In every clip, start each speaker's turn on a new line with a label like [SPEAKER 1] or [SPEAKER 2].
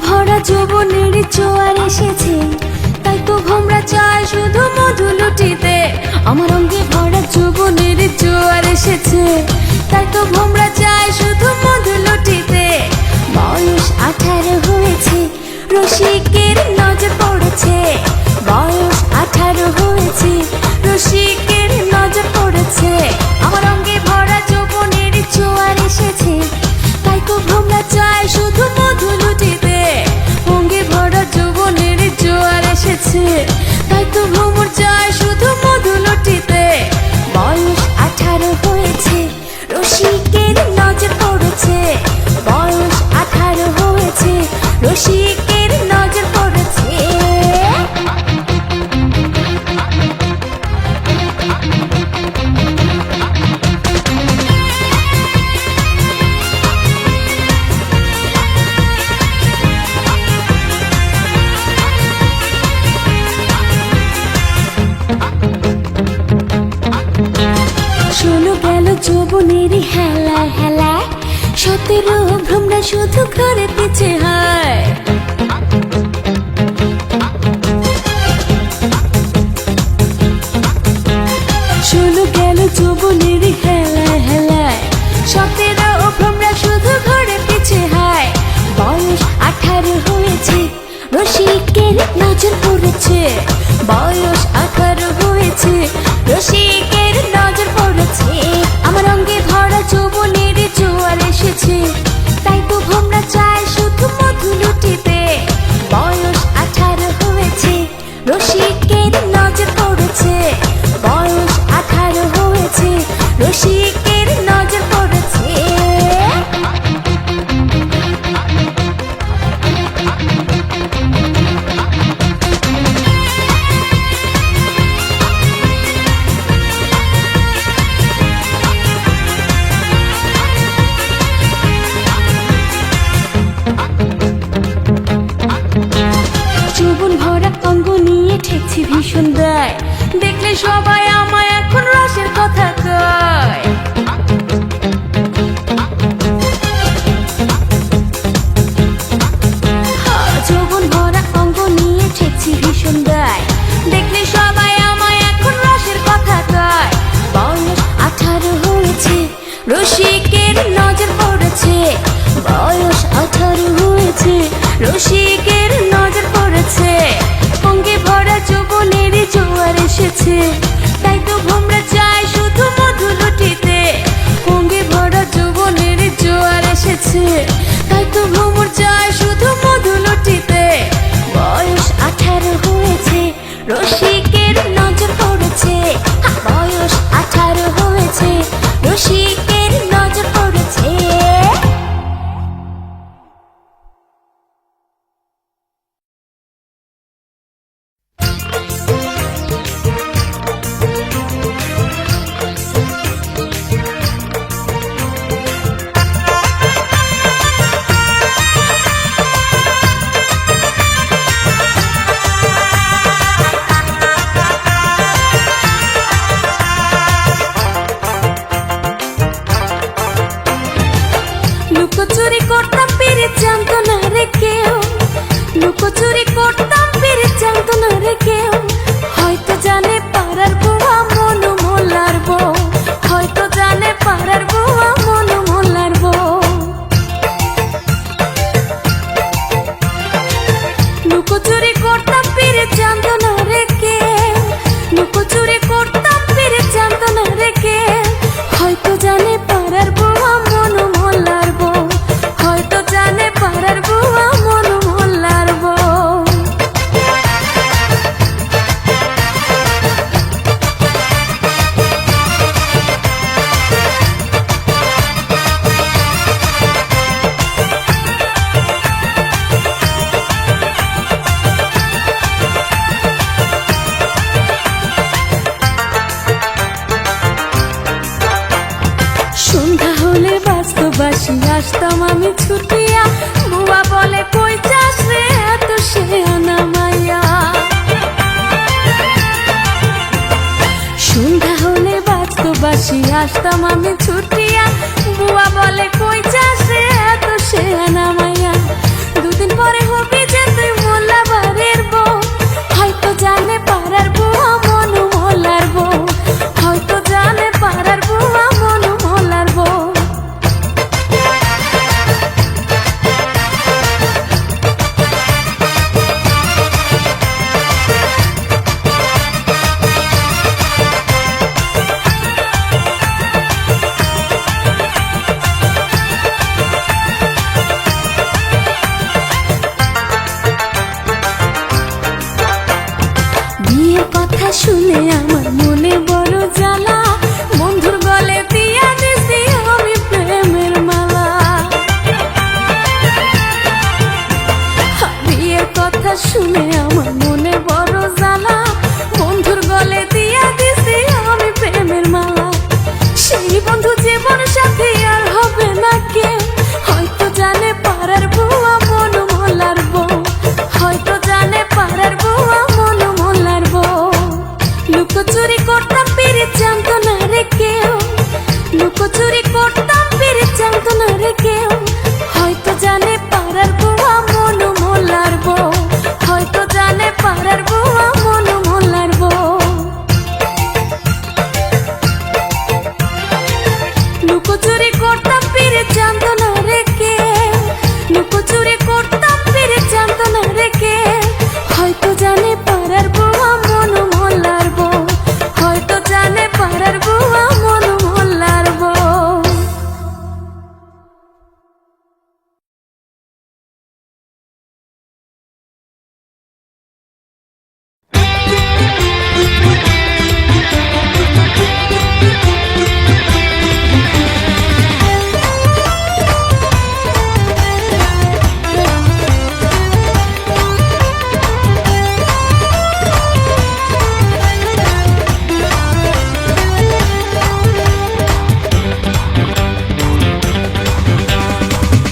[SPEAKER 1] ভরা যৌবনের জোয়ার এসেছে, তাই তো ভোমরা চায় শুধু মধু লুটিতে। আমার অঙ্গে ভরা যৌবনের জোয়ার এসেছে, তাই তো ভোমরা চায় শুধু মধু লুটিতে। বয়স 18 হয়েছে, রসিকের নজর পড়েছে। বয়স 18 হয়েছে, রসিকের নজর পড়েছে। আমার অঙ্গে ভরা যৌবনের জোয়ার এসেছে, তাই তো ভোমরা চায় শুধু মধু লুটিতে। অঙ্গে ভরা যৌবনের জোয়ার এসেছে, তাই তো ভ্রমর চায় শুধু মধু লুটিতে। বয়স 18 হয়েছে, রসিকের নজর পড়েছে। বয়স 18 হয়েছে, রসিকের নজর পড়েছে। শোনো গেল যৌবনের হেলা হেলা, 17 ভ্রমরা শুধু ঘরে পিছে হয়। শোনো গেল যৌবনের হেলা হেলা, 17 ভ্রমরা শুধু ঘরে পিছে হয়। বয়স 18 হয়েছে, রসিকের নজর পড়েছে। বয়স 18 হয়েছে, রসিকের নজর পড়েছে। আমার অঙ্গে ভরা যৌবনের জোয়ার এসেছে, তাই তো ভোমরা চায় শুধু মধু লুটিতে। বয়স 18 হয়েছে, রসিকের নজর পড়েছে। বয়স 18 হয়েছে, রসিকের নজর পড়েছে। যৌবন ভরা অঙ্গ নিয়ে ঠেকছি ভীষণ দায়, দেখলে সবাই আমায় এখন রসের কথা কয়। যৌবন ভরা অঙ্গ নিয়ে ঠেকছি ভীষণ দায়, দেখলে সবাই আমায় এখন রসের কথা কয়। বয়স 18 হয়েছে, রসিকের নজর পড়েছে। বয়স 18 হয়েছে, রসিকের নজর পড়েছে। অঙ্গে ভরা যৌবনের জোয়ার এসেছে, তাই তো ভোমরা চায় শুধু মধু লুটিতে। অঙ্গে ভরা যৌবনের জোয়ার এসেছে, তাই তো ভ্রমর চায় শুধু মধু লুটিতে। বয়স 18 হয়েছে, রসিকের নজর পড়েছে। বয়স 18 হয়েছে, রসিকের নজর পড়েছে। লুকোচুরি করতাম পেরে জানতো না রে কেউ। লুকোচুরি করতাম পেরে জানতো না রে কেউ। হয়তো জানে পাড়ার বুয়া মনু মোল্লার বউ। হয়তো জানে পাড়ার বুয়া মনু মোল্লার বউ। লুকোচুরি করতাম পেরে জানতো না রে কেউ। লুকোচুরি করতাম পেরে জানতো না রে কেউ। হয়তো জানে পাড়ার বুয়া মনু মোল্লার বউ। হয়তো জানে পাড়ার বুয়া মনু মোল্লার বউ। সন্ধ্যা হলে বাস্তবাসী আসতাম আমি ছুটিয়া। বুয়া বলে কই চাস রে এত সে আনা মাইয়া। সন্ধ্যা হলে বাস্তবাসী আসতাম আমি ছুটিয়া। বুয়া বলে কই চাস রে এত সে আনা মাইয়া। দুদিন পরে হোক চুরি করতাম ফিরে জানতো না রে কেউ, হয়তো জানে পাড়ার বুয়া মনু মোল্লার বউ, হয়তো জানে পাড়ার বুয়া মনু মোল্লার বউ। লুকোচুরি করতাম ফিরে জানতো না রে কেউ, লুকোচুরি করতাম ফিরে জানতো না রে কেউ, হয়তো জানে পাড়ার বুয়া মনু মোল্লার বউ, হয়তো জানে পাড়ার বুয়া মনু মোল্লার বউ।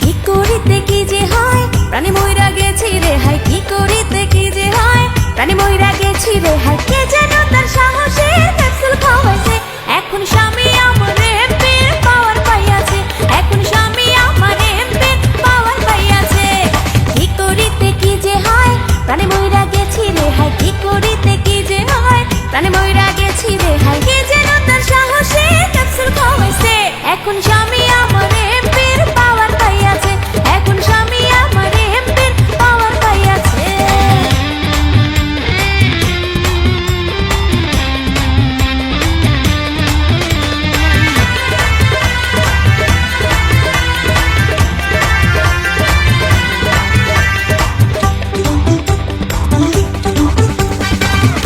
[SPEAKER 1] কি করিতে কি যে হয় প্রাণী মইরা গেছি রে হাই, কি করিতে কি যে হয় প্রাণী মইরা গেছি রে হাই, কে যেন তার সাহসে ক্যাপসুল খাওয়াইছে, এখন স্বামী আমার এমপির পাওয়ার পাইয়াছে, এখন স্বামী আমার এমপির পাওয়ার পাইয়াছে। কি করিতে কি যে হয় প্রাণী মইরা গেছি রে হাই, কি করিতে কি যে হয় প্রাণী মইরা গেছি রে হাই, কে যেন তার সাহসে ক্যাপসুল খাওয়াইছে, এখন স্বামী আমার এমপির পাওয়ার পাইয়াছে, এখন স্বামী আমার এমপির পাওয়ার পাইয়াছে।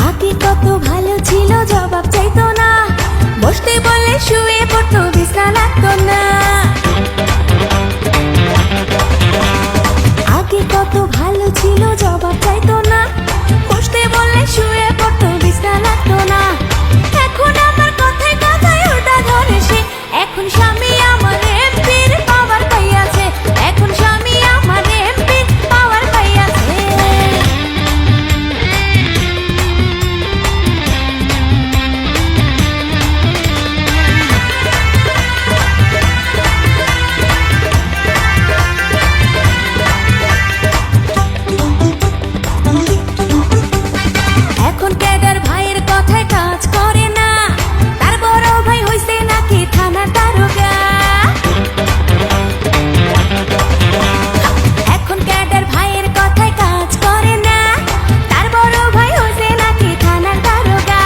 [SPEAKER 1] আগে কত ভালো ছিল জবাব চাইতো না, বসতে বলে শুয়ে পড়তো বিছনা লাগতো না। আগে কত ভালো ছিল জবাব চাইতো না, বসতে বলে শুয়ে পড়তো বিছনা লাগতো না। এখন আমার কথায় কথায় ওটা ধরে সে, এখন স্বামী আমার এমপির পাওয়ার পাইয়াছে, এখন স্বামী আমার এমপির পাওয়ার পাইয়াছে। এখন ক্যাডার ভাইয়ের কথায় কাজ করে না, তার বড় ভাই হইছে নাকি থানার দারোগা। এখন ক্যাডার ভাইয়ের কথায় কাজ করে না, তার বড় ভাই হইছে নাকি থানার দারোগা।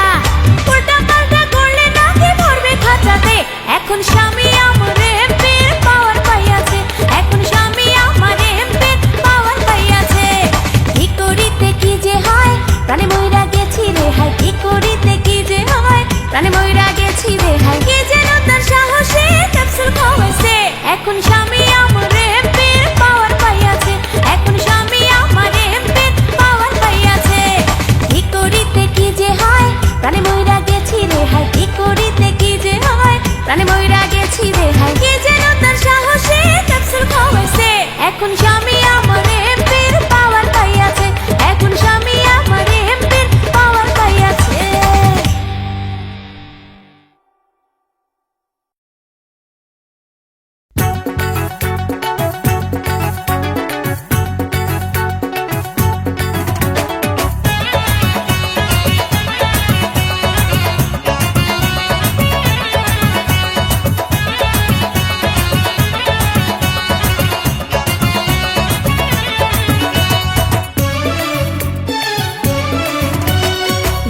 [SPEAKER 1] উল্টা পাল্টা করলে নাকি পড়বে খাঁচাতে, এখন স্বামী আমার এমপির পাওয়ার পাইয়াছে, এখন স্বামী আমার এমপির পাওয়ার পাইয়াছে। কি করিতে কি যে হয় প্রাণী মইরা গেছি রে হাই, কি করিতে কি যে হয় প্রাণী মইরা গেছি রে হাই, কে যেন তার সাহসে ক্যাপসুল খাওয়াইছে, এখন স্বামী আমার এমপির পাওয়ার পাইয়াছে, এখন স্বামী আমার এমপির পাওয়ার পাইয়াছে। কি করিতে কি যে হয় প্রাণী মইরা গেছি রে হাই, কি করিতে কি যে হয় প্রাণী মইরা গেছি রে হাই, কে যেন তার সাহসে ক্যাপসুল খাওয়াইছে, এখন স্বামী আমার এমপির পাওয়ার পাইয়াছে, এখন স্বামী আমার এমপির পাওয়ার পাইয়াছে।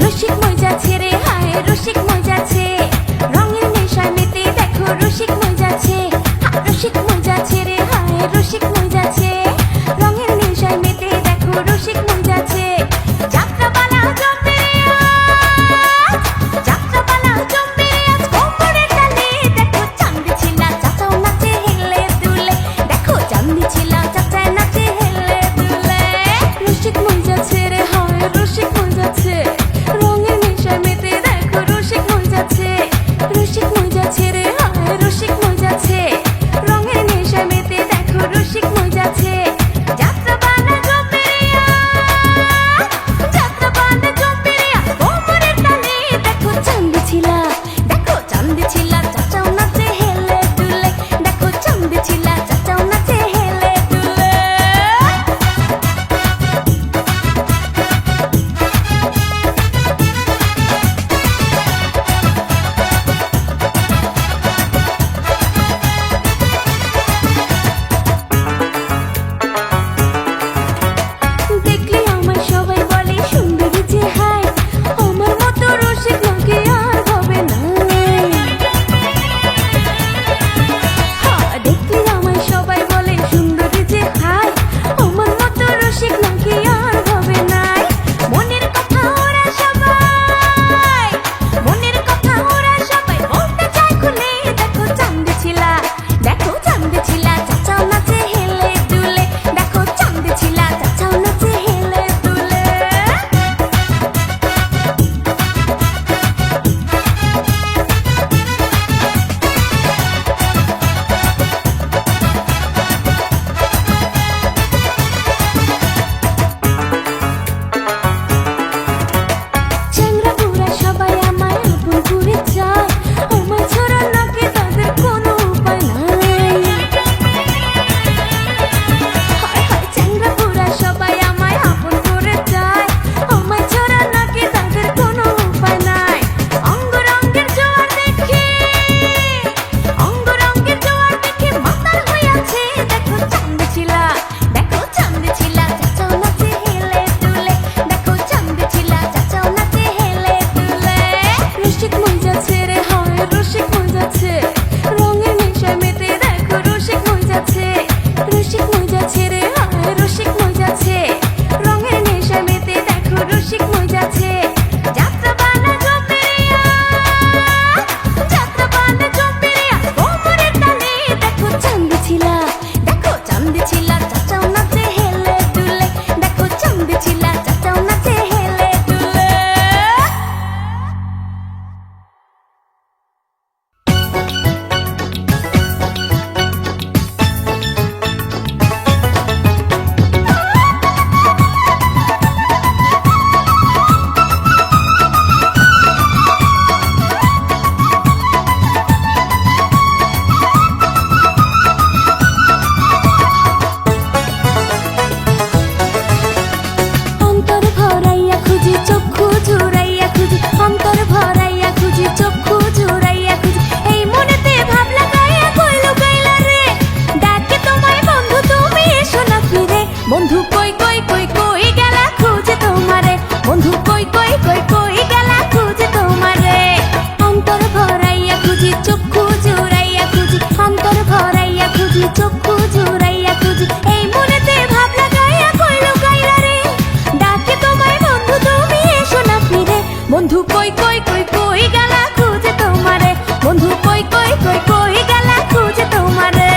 [SPEAKER 1] রসিক মজাছে রে হায়, রসিক মজাছে, রঙের নেশায় মেতে দেখো রসিক মজাছে, রসিক মজাছে রে হায়, রসিক মজাছে, রঙের নেশায় মেতে দেখো রসিক মজাছে। যাত্রাপালা জমবে আজ, যাত্রাপালা জমবে আজ, কোমরের তালে দেখো চাঁদ ছিলা চাচাও নাচে হেলে দুলে, দেখো চাঁদ ছিলা চাচায় নাচে হেলে দুলে। রসিক মজাছে রে হায়, রসিক মজাছে, রঙের নেশায় মেতে দেখো রসিক মজাছে, রসিক মজাছে রে হায়, রসিক মজাছে, রঙের নেশায় মেতে দেখো রসিক চক্ষু জুড়াইয়া খুঁজি, এই মনেতে ভাব লাগাইয়া কইলো কাইলা রে, ডাকে তোমায় বন্ধু তুমি এসো না ফিরে। বন্ধু কই কই কই কই গেলা খুঁজে তোমারে, বন্ধু কই কই কই কই গেলা খুঁজে তোমারে।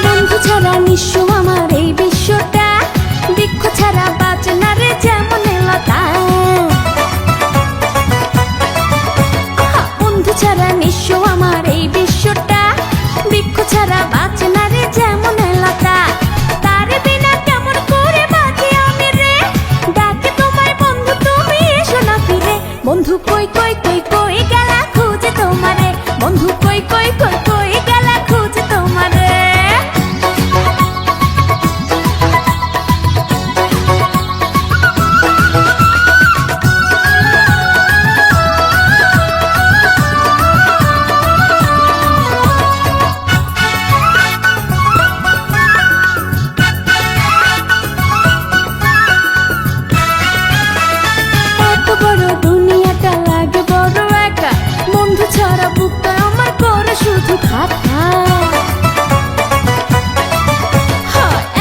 [SPEAKER 1] বন্ধু ছাড়া নিঃস্ব আমার এই বিশ্বটা, বৃক্ষ ছাড়া বাঁচে না রে যেমন লতা। বন্ধু ছাড়া নিঃস্ব আমার এই বিশ্বটা, বৃক্ষ ছাড়া বাঁচে না রে যেমন লতা। তার বিনা কেমন করে বাঁচি আমি রে, ডাকে তোমায় বন্ধু তুমি এসো না ফিরে। বন্ধু কই কই কই কই গেলা খুঁজে তোমারে, বন্ধু কই কই কই কই গেলা খুঁজে তোমারে। এত বড় দুনিয়াটা লাগে বড় একা, বন্ধু ছাড়া বুকটা আমার করে শুধু খাতা।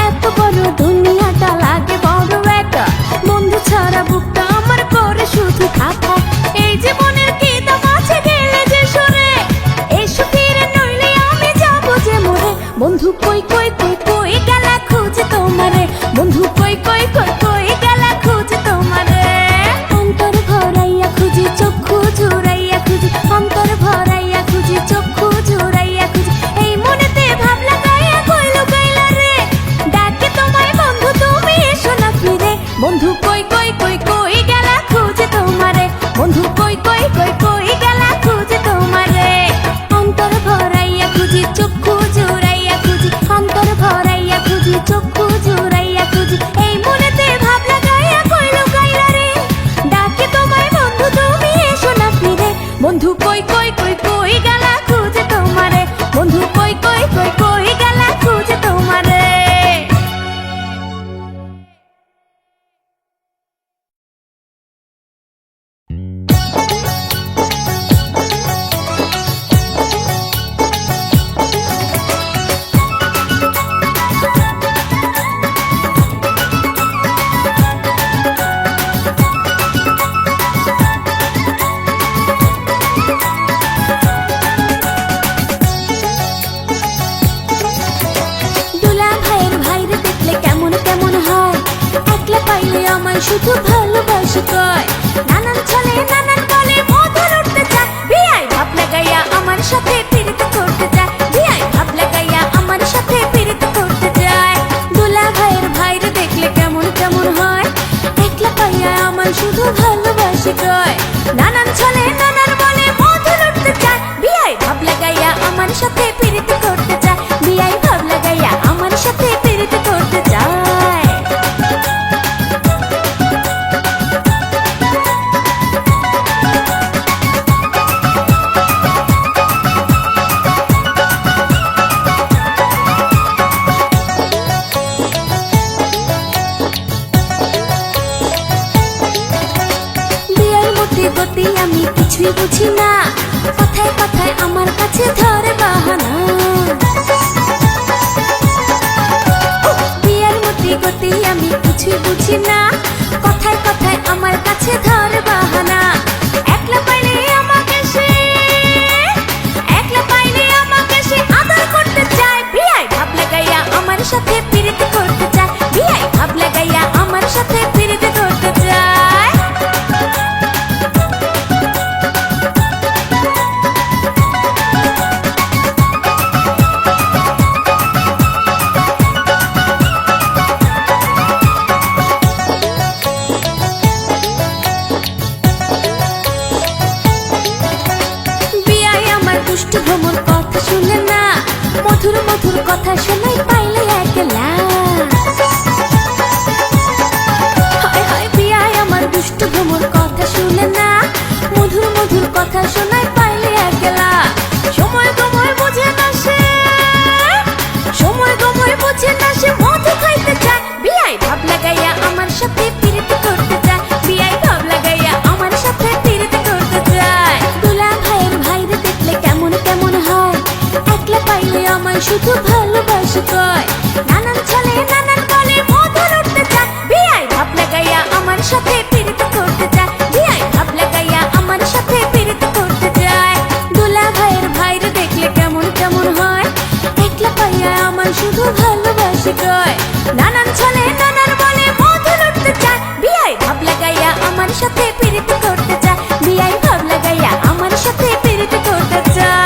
[SPEAKER 1] এত বড় দুনিয়াটা লাগে বড় একা, বন্ধু ছাড়া বুকটা আমার করে শুধু খাতা। এই জীবনের কি দাম আছে গেলে যে সরে, এসো ফিরে নইলে আমি যাবো যে মরে। বন্ধু কই কই কই কই গেলা খুঁজে তোমারে, বন্ধু কই কই কই কই গেলা খুঁজে তোমারে। অন্তর ভরাইয়া খুঁজি চক্ষু জুড়াইয়া খুঁজি, অন্তর ভরাইয়া খুঁজি চক্ষু জুড়াইয়া খুঁজি, এই মনেতে ভাব লাগাইয়া কইলো কাইলা রে, ডাকে তোমায় বন্ধু তুমি এসো না ফিরে। বন্ধু কই কই কই কই গেলা খুঁজে তোমারে, বন্ধু কই কই কই কই গেলা খুঁজে তোমারে। অন্তর ভরাইয়া খুঁজি চক্ষু জুড়াইয়া খুঁজি, অন্তর ভরাইয়া খুঁজি চক্ষু জুড়াইয়া খুঁজি, এই মনেতে ভাব লাগাইয়া কইলো কাইলা রে, ডাকে তোমায় বন্ধু তুমি এসো না ফিরে। বন্ধু কই কই কই কই গেলা খুঁজে তোমারে, বন্ধু কই কই কই কই গেলা খুঁজে তোমারে। দুলা ভাইয়ের ভাইরে দেখলে কেমন কেমন হয়, একলা পাইলে আমায় শুধু ভালোবাসে কয়। নানান ছলে নানান বলে মধুর উঠতে চায়, বিয়াই ভাব লাগাইয়া আমার সাথে প্রীতি করতে চায়, বিয়াই ভাব লাগাইয়া আমার সাথে প্রীতি করতে চায়। দুলা ভাইয়ের ভাইরে দেখলে কেমন কেমন হয়, একলা পাইয়া আমায় শুধু ভালোবাসে কয়। নানান ছলে নানান বলে মধুর উঠতে চায়, বিয়াই ভাব লাগাইয়া আমার সাথে প্রীতি করতে চায়, বিয়াই ভাব লাগাইয়া আমার সাথে প্রীতি করতে চায়। বিয়ার মধ্যে গতি আমি কিছুই বুঝি না, কথায় কথায় আমার কাছে ধরে বাহানা। বিয়ার মধ্যে গতি আমি কিছুই বুঝি না, কথায় কথায় আমার কাছে ধরে বাহানা। একলা পাইলে আমাকে সে, একলা পাইলে আমাকে সে আদর করতে চায়, বিয়াই ভাব লাগাইয়া আমার সাথে প্রীতি করতে চায়, বিয়াই ভাব লাগাইয়া আমার সাথে প্রীতি করতে চায়। দুষ্টু ভ্রমর কথা শুনে না, মধুর মধুর কথা শোনাই পাইলে একলা। হায় হায় বিয়ায় আমার দুষ্টু ভ্রমর কথা শুনে না, মধুর কথা শোনায় পাইলে একলা। সময় গময় বুঝে না সে, সময় গময় বুঝে না সে, মধু খাইতে চায়। বিয়াই ভাব লাগাইয়া আমার সাথে পিরিতি করতে চায়, বিয়াই ভাব লাগাইয়া আমার সাথে পিরিতি করতে চায়। দুলা ভাইয়ের ভাইরে দেখলে কেমন কেমন হয়, একলা পাইলে আমায় শুধু ভালোবাসে কয়। নানান ছলে নানান বলে মধু লুটতে চায়, বিয়াই ভাব লাগাইয়া আমার সাথে পিরিতি করতে চায়, বিয়াই ভাব লাগাইয়া আমার সাথে পিরিতি করতে চায়। দুলা ভাইয়ের ভাইরে দেখলে কেমন কেমন হয়, একলা পাইয়া আমায় শুধু ভালোবাসে কয়। নানান ছলে নানান বলে মধু লুটতে চায়, বিয়াই ভাব লাগাইয়া আমার সাথে পিরিতি করতে চায়, বিয়াই ভাব লাগাইয়া আমার সাথে পিরিতি করতে চায়।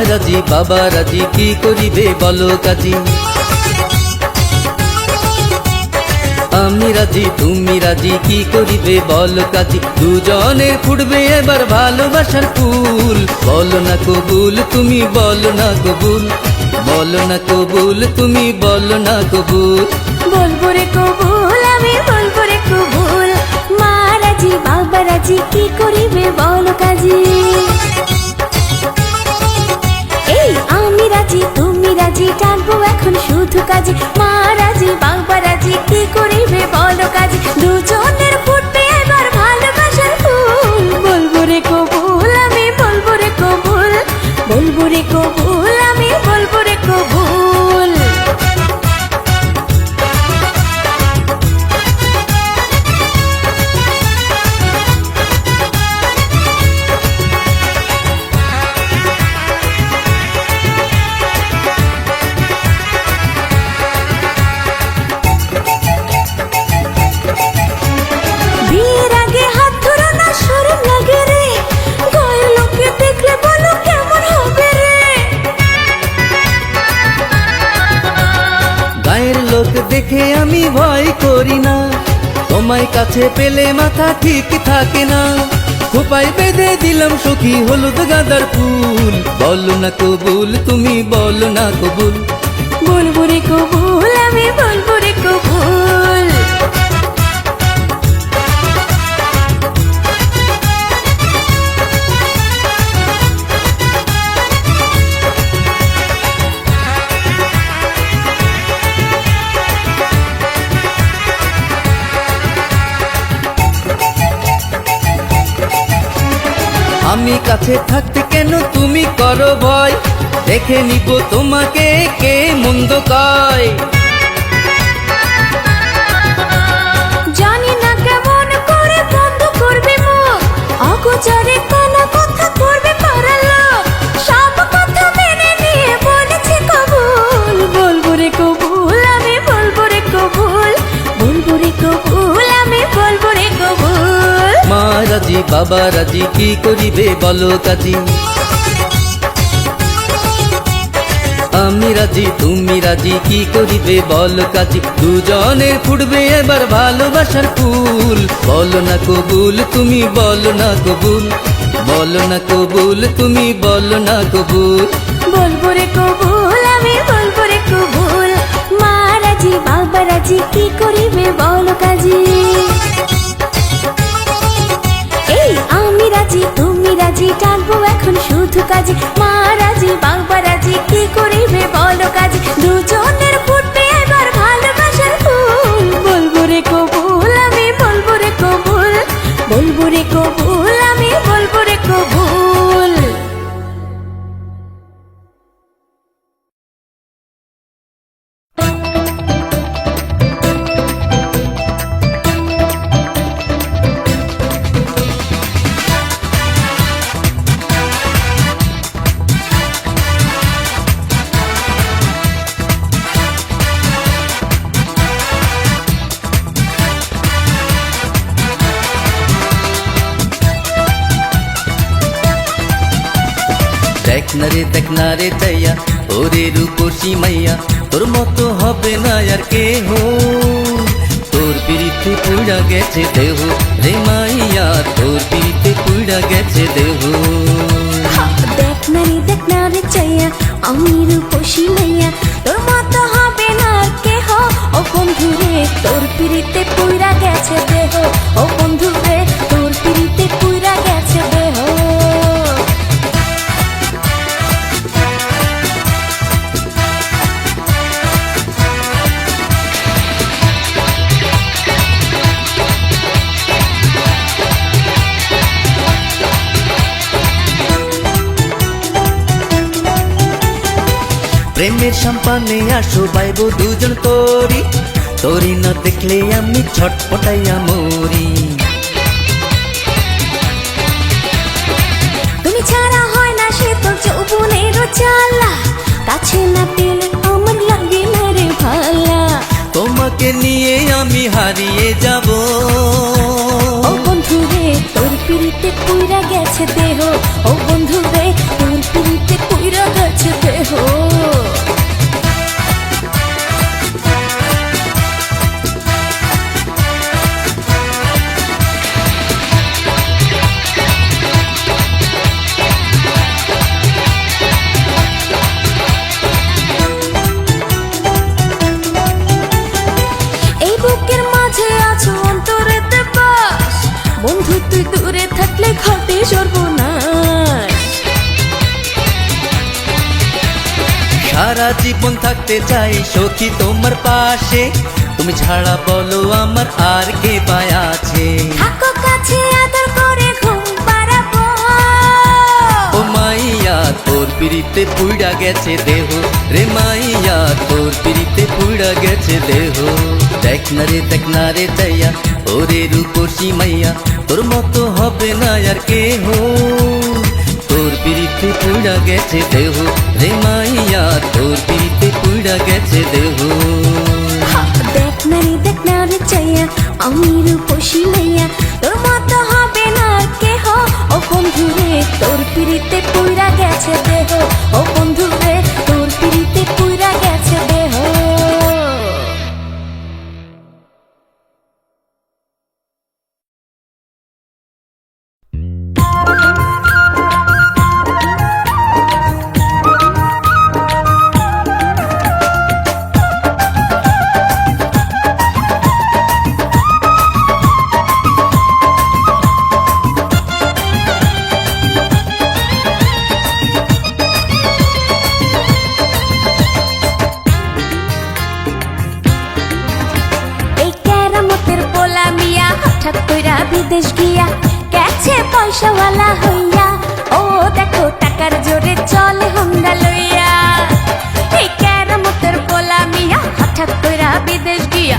[SPEAKER 2] রাজি বাবা রাজি কি করিবে বলো কাজী। আমি রাজি তুমি রাজি কি করিবে বলো কাজী। দুজনের ফুটবে এবার ভালোবাসার ফুল। বলো না কবুল তুমি বলো না কবুল, বলো না কবুল তুমি বলো না কবুল।
[SPEAKER 1] বলবো রে কবুল আমি বলবো রে কবুল। মা রাজি বাবা রাজি কি করিবে বলো কাজী। এই আমি রাজি তুমি রাজি টানবো এখন শুধু কাজী। মা রাজি বাবা রাজি কি করিবে বলো কাজী। দুজনের ফুটবে এবার ভালোবাসার ফুল। বলবো রে কবুল আমি বলবো রে কবুল, বলবো রে কবুল আমি বলবো রে কবুল। বিয়ের আগে হাত ধরো না শরম লাগে রে, গায়ের লোকে দেখলে বলো কেমন হবে রে।
[SPEAKER 2] গায়ের লোক দেখে আমি ভয় করি না, তোমায় কাছে পেলে মাথা ঠিক থাকে না। খোপায় বেঁধে দিলাম সখী হলুদ গাঁদার ফুল। বলো না কবুল তুমি বলো না কবুল।
[SPEAKER 1] বলবো রে কবুল আমি বলবো রে কবুল।
[SPEAKER 2] আমি কাছে থাকতে কেন তুমি করো ভয়, দেখে নিব তোমাকে কে মন্দ কয়।
[SPEAKER 1] জানি না কেমন করে বন্ধ করবে মুখ, অগোচরে কোনো কথা করবে পাড়ার লোক। সব কথা মেনে নিয়ে বলেছি কবুল। বলবো রে কবুল আমি বলবো রে কবুল, বলবো রে কবুল আমি বলবো রে কবুল।
[SPEAKER 2] মা রাজি বাবা রাজি কি করিবে বলো কাজী। আমি রাজি তুমি রাজি কি করিবে বলো কাজী। দুজনের ফুটবে এবার ভালোবাসার ফুল। বলো না কবুল তুমি বলো না কবুল, বলো না কবুল তুমি বলো না কবুল।
[SPEAKER 1] বলবো রে কবুল আমি বলবো রে কবুল। মা রাজি বাবা রাজি কি করিবে বলো কাজী। এই আমি রাজি তুমি রাজি টানবো এখন শুধু কাজী। মা রাজি বাবা রাজি কি করিবে বলো কাজী। দুজনের ফুটবে এবার ভালোবাসার ফুল। বলবো রে কবুল আমি বলবো রে কবুল, বলবো রে কবুল আমি বলবো রে কবুল।
[SPEAKER 2] দেখ না রে চাইয়া ওরে রূপসী মাইয়া, তোর মতো হবে না আর কেহ। তোর পিড়িতে পুড়া গেছে দেহ রে মাইয়া, তোর পিড়িতে পুড়া গেছে দেহ।
[SPEAKER 1] দেখ না রে চাইয়া আমি রূপসী মাইয়া, তোর মতো হবে না আর কেহ। ও বন্ধু রে তোর পিড়িতে পুইরা গেছে দেহ, ও বন্ধু রে তোর পিড়িতে পুইরা গেছে দেহ।
[SPEAKER 2] প্রেমের সম্পানে আসো বাইব দুজন তোরি, তোরি না দেখলে আমি ছটপটাইয়া মরি।
[SPEAKER 1] তুমি ছাড়া হয় না সে তোর যৌবনের চালা, কাছে না পেলে আমার লাগে না রে ভালা।
[SPEAKER 2] তোমাকে নিয়ে আমি হারিয়ে যাব।
[SPEAKER 1] ও বন্ধু রে তোর পিড়িতে পুইরা গেছে দেহ, ও বন্ধু রে তোর পিড়িতে পুইরা
[SPEAKER 2] সারা জীবন থাকতে চাই সখী তোমার পাশে, তুমি ছাড়া বলো আমার আর কে পায় আছে।
[SPEAKER 1] থাকো কাছে আদর করে ঘুম পাড়াবো।
[SPEAKER 2] ও মাইয়া তোর পিড়িতে পুইড়া গেছে দেহ, রে মাইয়া তোর পিড়িতে পুইড়া গেছে দেহ। দেখ না রে চাইয়া ওরে রূপসী মাইয়া, তোর মতো হবে না আর কেহ। তোর পিড়িতে পুইড়া গেছে দেহ, রে মাইয়া তোর পিড়িতে পুইড়া গেছে দেহ।
[SPEAKER 1] দেখ না রে চাইয়া আমি রূপসী মাইয়া, তোর মতো হবে না কেহ। ও বন্ধু রে তোর পিড়িতে পুইরা গেছে দেহ, ও বন্ধু রে তোর পিড়িতে পুইরা গেছে দেহ। হঠাৎ কইরা বিদেশ গিয়া গেছে পয়সাওয়ালা হইয়া। ও দেখো টাকার জোরে চলে হোন্ডা লইয়া। এই কেরামতের পোলা মিয়া হঠাৎ কইরা বিদেশ গিয়া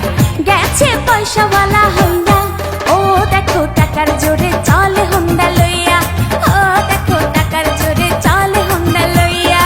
[SPEAKER 1] গেছে পয়সাওয়ালা হইয়া। ও দেখো টাকার জোরে চলে হোন্ডা লইয়া। ও দেখো টাকার জোরে চলে হোন্ডা লইয়া।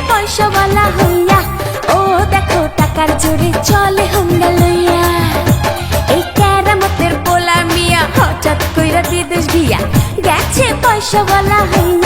[SPEAKER 1] পয়সাওয়ালা হইয়া। ও দেখো টাকার জোরে চলে হোন্ডা লইয়া। এই কেরামতের পোলা মিয়া হঠাৎ কইরা বিদেশ গিয়া গেছে পয়সাওয়ালা হইয়া।